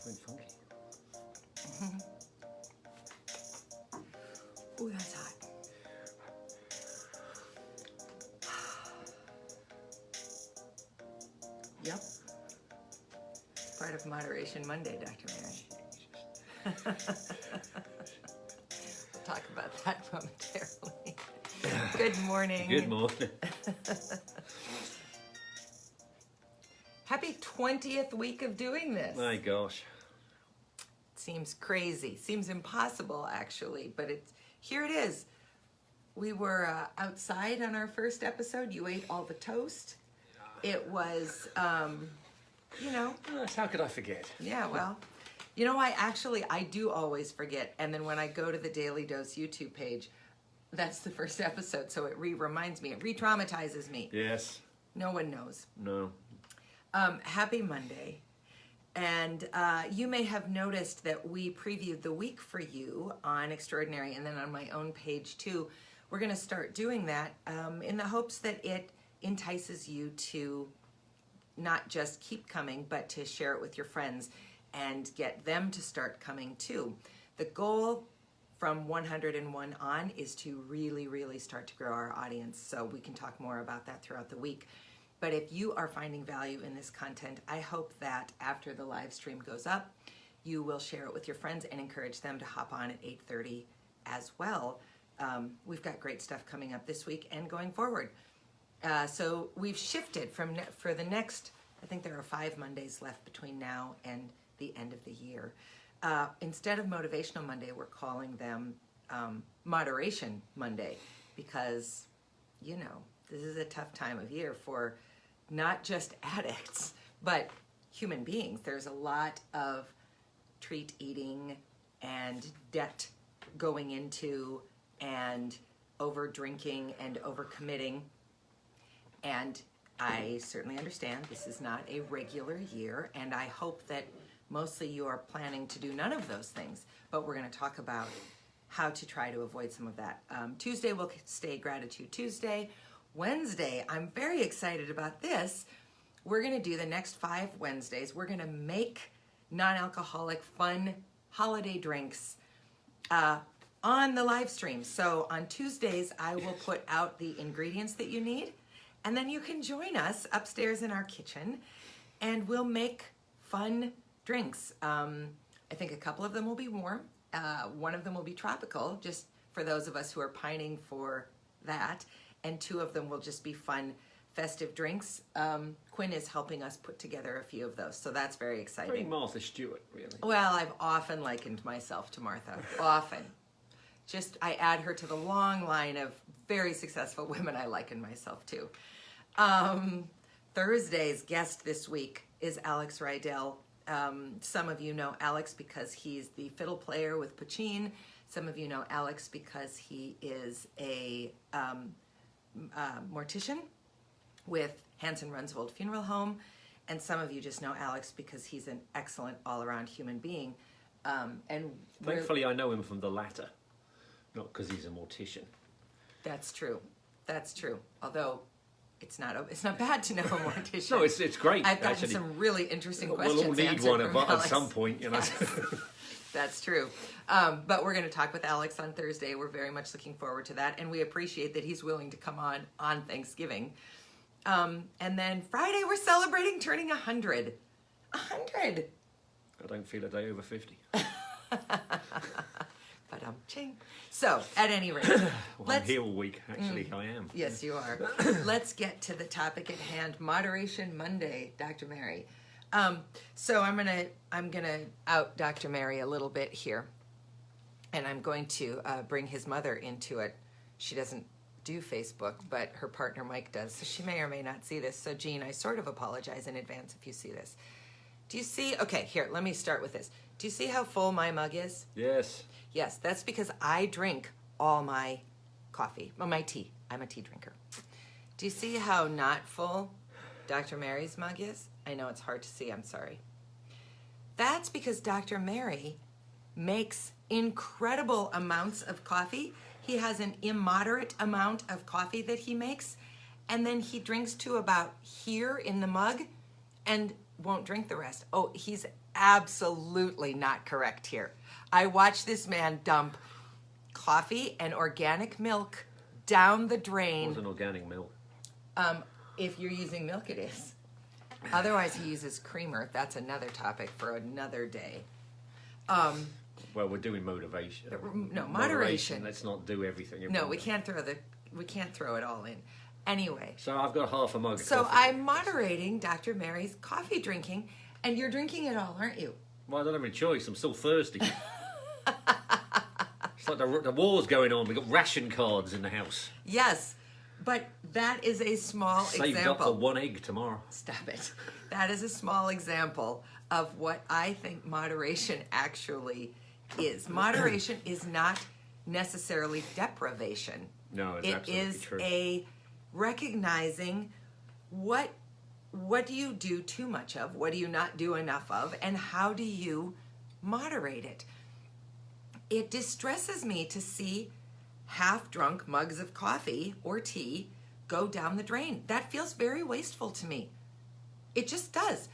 went funky. Ooh, that's hot. Yep. It's part of Moderation Monday, Dr. Mary. We'll talk about that momentarily. Good morning. Good morning. Happy 20th week of doing this. My gosh. Seems crazy. Seems impossible, actually, but here it is. We were outside on our first episode. You ate all the toast. It was, How could I forget? Yeah, well, I do always forget. And then when I go to the Daily Dose YouTube page, that's the first episode. So it reminds me, it re-traumatizes me. Yes. No one knows. No. Happy Monday. And you may have noticed that we previewed the week for you on Extraordinary and then on my own page too. We're going to start doing that in the hopes that it entices you to not just keep coming, but to share it with your friends and get them to start coming too. The goal from 101 on is to really, really start to grow our audience. So we can talk more about that throughout the week. But if you are finding value in this content, I hope that after the live stream goes up, you will share it with your friends and encourage them to hop on at 8:30 as well. We've got great stuff coming up this week and going forward. So we've shifted for the next, I think there are 5 Mondays left between now and the end of the year. Instead of Motivational Monday, we're calling them Moderation Monday because, this is a tough time of year for not just addicts, but human beings. There's a lot of treat eating and debt going into and over drinking and over committing. And I certainly understand this is not a regular year, and I hope that mostly you are planning to do none of those things, but we're going to talk about how to try to avoid some of that. Tuesday will stay Gratitude Tuesday. Wednesday, I'm very excited about this. We're going to do the next 5 Wednesdays. We're going to make non-alcoholic fun holiday drinks on the live stream. So on Tuesdays, I will put out the ingredients that you need, and then you can join us upstairs in our kitchen, and we'll make fun drinks. I think a couple of them will be warm. One of them will be tropical, just for those of us who are pining for that. And 2 of them will just be fun, festive drinks. Quinn is helping us put together a few of those, so that's very exciting. Pretty Martha Stewart, really. Well, I've often likened myself to Martha, often. Just, I add her to the long line of very successful women I liken myself to. Thursday's guest this week is Alex Rydell. Some of you know Alex because he's the fiddle player with Pachin. Some of you know Alex because he is a mortician with Hanson Runsvold Funeral Home, and some of you just know Alex because he's an excellent all-around human being. And Thankfully, I know him from the latter, not because he's a mortician. That's true. That's true. Although it's not bad to know a mortician. No, it's great. I've gotten actually. some really interesting questions. We'll all need answered one from at Alex. some point, Yes. That's true. But we're going to talk with Alex on Thursday. We're very much looking forward to that. And we appreciate that he's willing to come on Thanksgiving. And then Friday, we're celebrating turning 100. 100! I don't feel a day over 50. Ching. So, at any rate, I'm here all week. Actually, I am. Yes, you are. Let's get to the topic at hand. Moderation Monday, Dr. Mary. So I'm gonna out Dr. Mary a little bit here, and I'm going to bring his mother into it. She doesn't do Facebook, but her partner Mike does, so she may or may not see this. So Jean, I sort of apologize in advance if you see this. Do you see? Okay, here, let me start with this. Do you see how full my mug is? Yes. Yes, that's because I drink all my coffee, well, my tea. I'm a tea drinker. Do you see how not full Dr. Mary's mug is? I know it's hard to see, I'm sorry. That's because Dr. Mary makes incredible amounts of coffee. He has an immoderate amount of coffee that he makes, and then he drinks to about here in the mug, and won't drink the rest. Oh, he's absolutely not correct here. I watched this man dump coffee and organic milk down the drain. What's an organic milk? If you're using milk, it is. Otherwise, he uses creamer. That's another topic for another day. Well, we're doing motivation. No, moderation. Let's not do everything. No, we can't throw it all in. Anyway. So I've got half a mug of So coffee. I'm moderating Dr. Mary's coffee drinking, and you're drinking it all, aren't you? Well, I don't have any choice. I'm still thirsty. It's like the war's going on. We've got ration cards in the house. Yes, but that is a small Saved example. up for one egg tomorrow. Stop it. That is a small example of what I think moderation actually is. Moderation is not necessarily deprivation. No, it's It absolutely is true. a recognizing what do you do too much of, what do you not do enough of, and how do you moderate it. It distresses me to see half-drunk mugs of coffee or tea go down the drain. That feels very wasteful to me. It just does.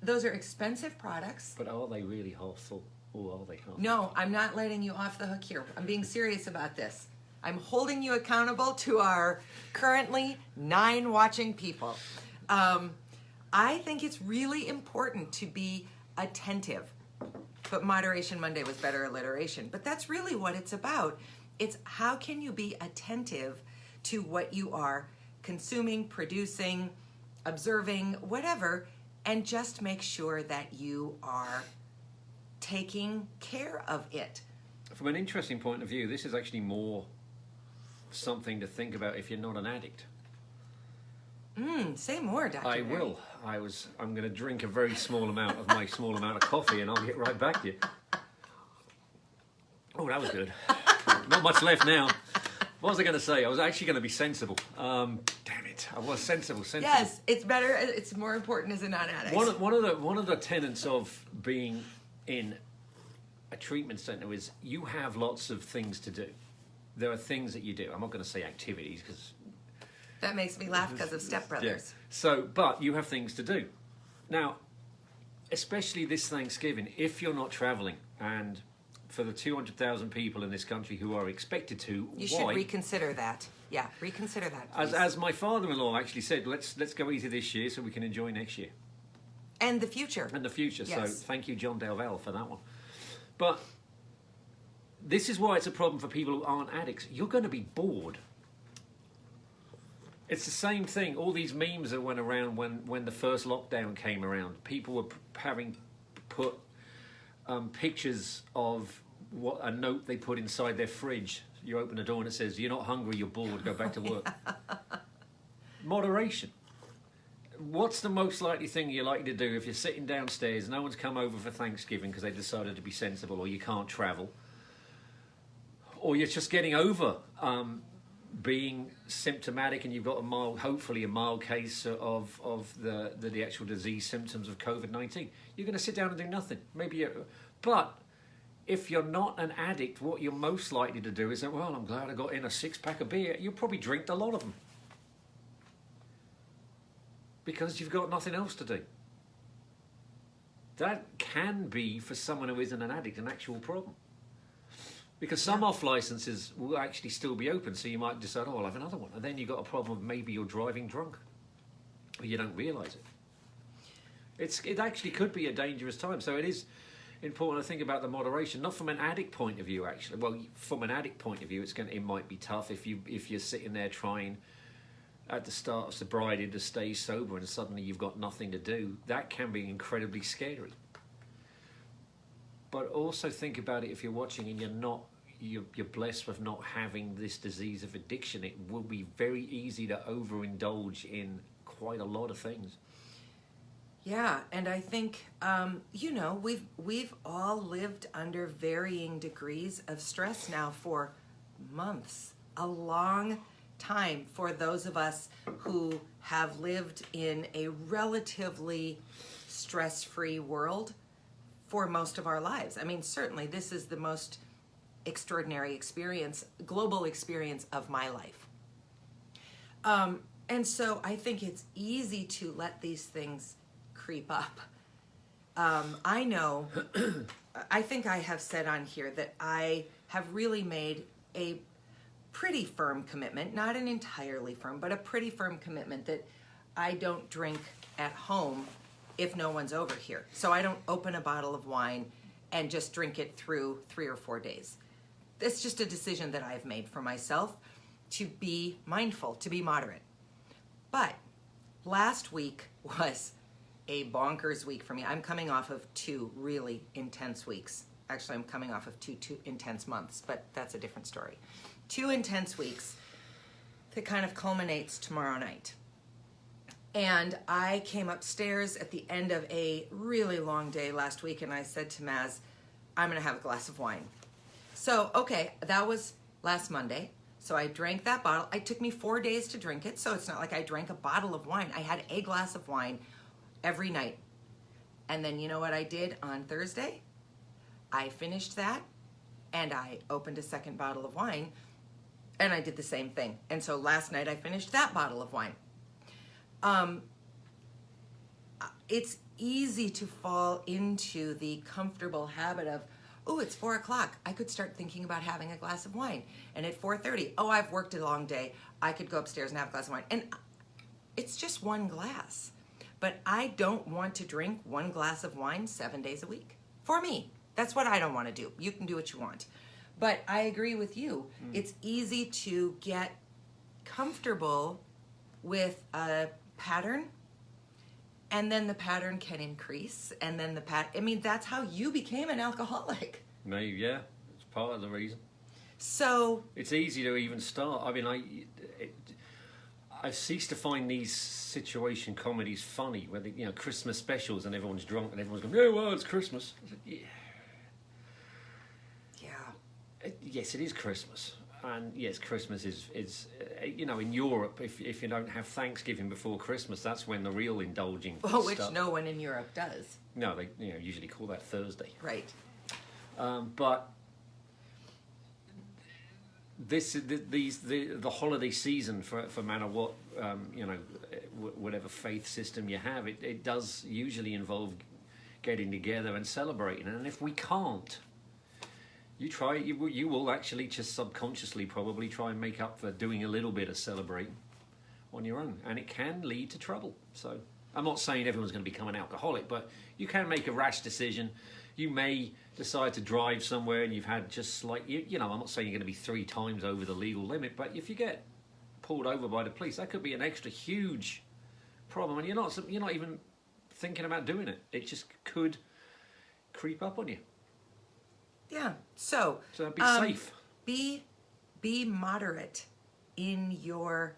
Those are expensive products. But are they really half full? Or are they half? No, I'm not letting you off the hook here. I'm being serious about this. I'm holding you accountable to our currently 9 watching people. I think it's really important to be attentive. But Moderation Monday was better alliteration. But that's really what it's about. It's how can you be attentive to what you are consuming, producing, observing, whatever, and just make sure that you are taking care of it. From an interesting point of view, this is actually more something to think about if you're not an addict. Say more, Dr. I Mary. will. I'm going to drink a very small amount of my small amount of coffee, and I'll get right back to you. Oh, that was good. Not much left now. What was I going to say? I was actually going to be sensible. Damn it! I was sensible. Yes, it's better. It's more important as a non-addict. One of the tenets of being in a treatment center is you have lots of things to do. There are things that you do. I'm not going to say activities because That makes me laugh because of Step Brothers. yeah. So, but you have things to do. Now, especially this Thanksgiving, if you're not traveling, and for the 200,000 people in this country who are expected to, You should reconsider that. Yeah, reconsider that, please. As my father-in-law actually said, let's go easy this year so we can enjoy next year And the future. and the future. Yes. So thank you, John Delvell, for that one. But this is why it's a problem for people who aren't addicts. You're going to be bored. It's the same thing. All these memes that went around when the first lockdown came around. People were having put pictures of what a note they put inside their fridge. You open the door and it says, "You're not hungry, you're bored, go back to work." Moderation. What's the most likely thing you're likely to do if you're sitting downstairs, no one's come over for Thanksgiving because they decided to be sensible, or you can't travel, or you're just getting over being symptomatic and you've got hopefully a mild case of the actual disease symptoms of COVID-19. You're going to sit down and do nothing. But if you're not an addict, what you're most likely to do is say, well, I'm glad I got in a 6-pack of beer. You'll probably drink a lot of them because you've got nothing else to do. That can be, for someone who isn't an addict, an actual problem. Because some off licenses will actually still be open, so you might decide, oh, I'll have another one. And then you've got a problem of maybe you're driving drunk, or you don't realise it. It actually could be a dangerous time. So it is important to think about the moderation, not from an addict point of view, actually. Well, from an addict point of view, it might be tough if you're sitting there trying at the start of sobriety to stay sober and suddenly you've got nothing to do. That can be incredibly scary. But also think about it if you're watching and you're blessed with not having this disease of addiction. It will be very easy to overindulge in quite a lot of things. Yeah, and I think we've all lived under varying degrees of stress now for months, a long time for those of us who have lived in a relatively stress-free world for most of our lives. I mean, certainly this is the most extraordinary experience, global experience of my life. And so I think it's easy to let these things creep up. I know, I think I have said on here that I have really made a pretty firm commitment, not an entirely firm, but a pretty firm commitment that I don't drink at home if no one's over here. So I don't open a bottle of wine and just drink it through 3 or 4 days. It's just a decision that I've made for myself to be mindful, to be moderate. But last week was a bonkers week for me. I'm coming off of 2 really intense weeks. Actually, I'm coming off of two intense months, but that's a different story. 2 intense weeks that kind of culminates tomorrow night. And I came upstairs at the end of a really long day last week, and I said to Maz, I'm going to have a glass of wine. So, okay, that was last Monday. So I drank that bottle. It took me 4 days to drink it, so it's not like I drank a bottle of wine. I had a glass of wine every night. And then you know what I did on Thursday? I finished that, and I opened a second bottle of wine, and I did the same thing. And so last night I finished that bottle of wine. It's easy to fall into the comfortable habit of, oh, it's 4 o'clock. I could start thinking about having a glass of wine. And at 4:30, oh, I've worked a long day. I could go upstairs and have a glass of wine. And it's just one glass. But I don't want to drink 1 glass of wine 7 days a week. For me, that's what I don't want to do. You can do what you want. But I agree with you. It's easy to get comfortable with a pattern, and then the pattern can increase, and then that's how you became an alcoholic. Maybe, yeah, it's part of the reason. So It's easy to even start. I mean, I've ceased to find these situation comedies funny, where Christmas specials and everyone's drunk and everyone's going, "Yeah, well, it's Christmas." I said, yeah. Yes, it is Christmas. And yes, Christmas is in Europe, if you don't have Thanksgiving before Christmas, that's when the real indulging which stuff. no one in Europe does. No, they usually call that Thursday. Right. But the holiday season for no matter what whatever faith system you have, it does usually involve getting together and celebrating. And if we can't, you will actually just subconsciously probably try and make up for doing a little bit of celebrating on your own, and it can lead to trouble. So I'm not saying everyone's going to become an alcoholic, but you can make a rash decision. You may decide to drive somewhere and you've had just like, I'm not saying you're going to be 3 times over the legal limit, but if you get pulled over by the police, that could be an extra huge problem, and you're not even thinking about doing it. It just could creep up on you. Yeah. So be safe. Be moderate in your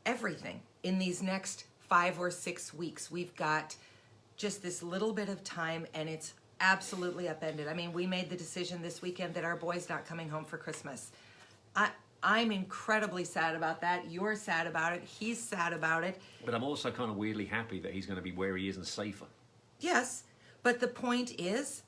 everything. In these next 5 or 6 weeks, we've got just this little bit of time, and it's absolutely upended. I mean, we made the decision this weekend that our boy's not coming home for Christmas. I'm incredibly sad about that. You're sad about it. He's sad about it. But I'm also kind of weirdly happy that he's going to be where he is and safer. Yes, but the point is,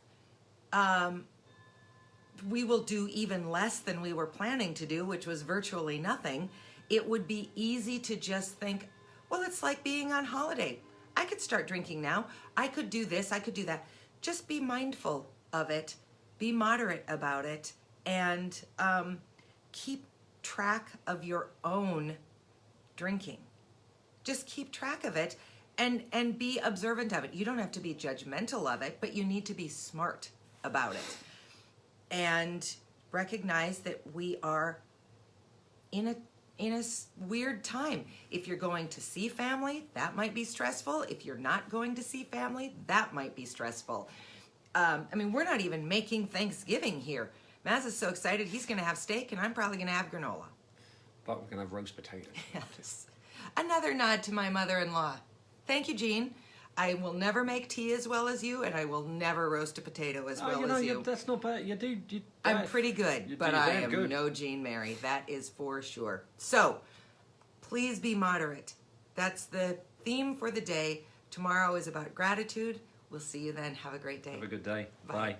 we will do even less than we were planning to do, which was virtually nothing. It would be easy to just think, well, it's like being on holiday. I could start drinking now. I could do this. I could do that. Just be mindful of it. Be moderate about it. And keep track of your own drinking. Just keep track of it and be observant of it. You don't have to be judgmental of it, but you need to be smart about it. And recognize that we are in a weird time. If you're going to see family, that might be stressful. If you're not going to see family, that might be stressful. We're not even making Thanksgiving here. Maz is so excited, he's going to have steak, and I'm probably going to have granola. But we're going to have roast potatoes. Yes. Another nod to my mother-in-law. Thank you, Jean. I will never make tea as well as you, and I will never roast a potato as well as you. That's not bad. I'm pretty good, but I am no Jean Mary. That is for sure. So, please be moderate. That's the theme for the day. Tomorrow is about gratitude. We'll see you then. Have a great day. Have a good day. Bye. Bye.